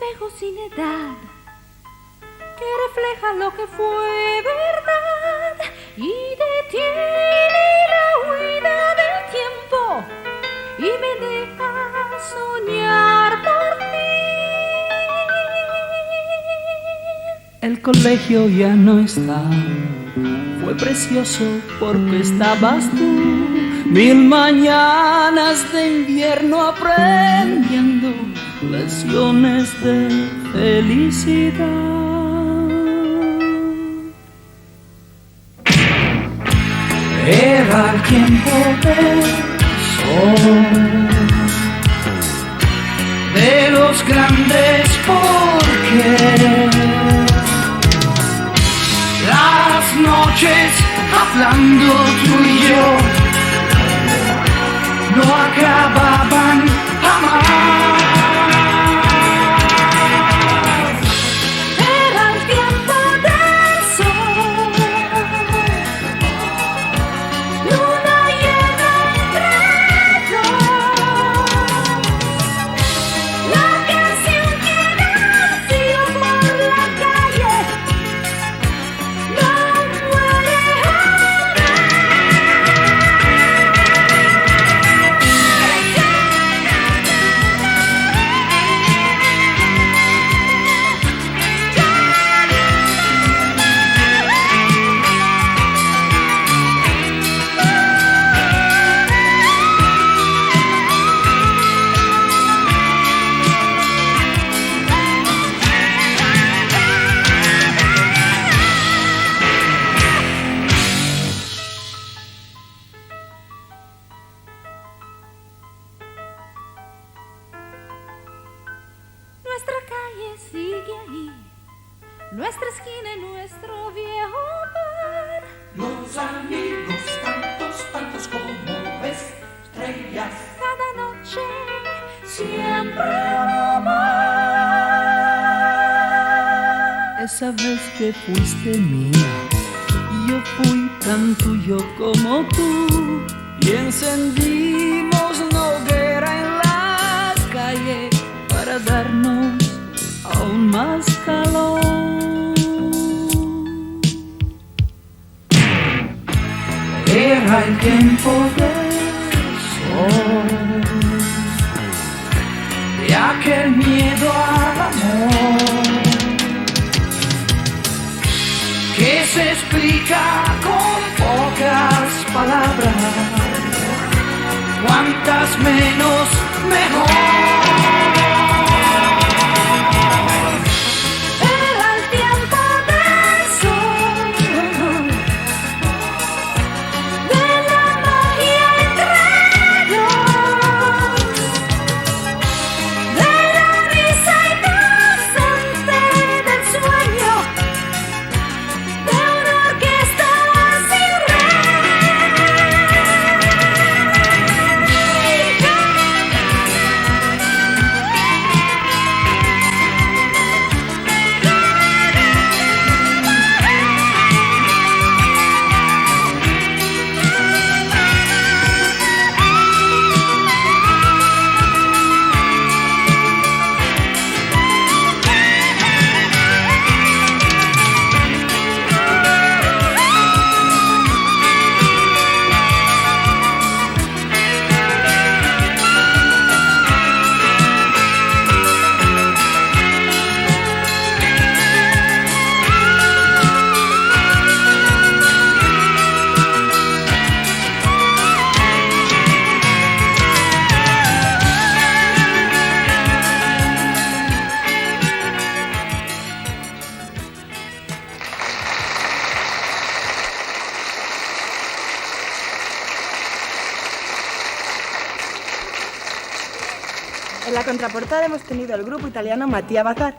espejo sin edad que refleja lo que fue verdad y detiene la huida del tiempo y me deja soñar por ti. El colegio ya no está, fue precioso porque estabas tú. 1000 mañanas de invierno aprendiendo lecciones de felicidad. Era el tiempo del sol, de los grandes porqués, las noches hablando tú y yo no acababan jamás. Era el tiempo del sol, luna llena entre dos, la canción que nació por la calle no muere jamás. Nuestra calle sigue ahí, nuestra esquina y nuestro viejo bar. Los amigos, tantos como estrellas. Cada noche, siempre uno más. Esa vez que fuiste mía, yo fui tan tuyo como tú, y encendimos una hoguera en la calle para darnos aún más calor. Era el tiempo del sol, de aquel miedo al amor que se explica con pocas palabras, cuantas menos mejor. Era el tiempo del sol, de la magia entre dos, de la risa inocente del sueño, de una orquesta sin En la contraportada hemos tenido al grupo italiano Mattia Bazar.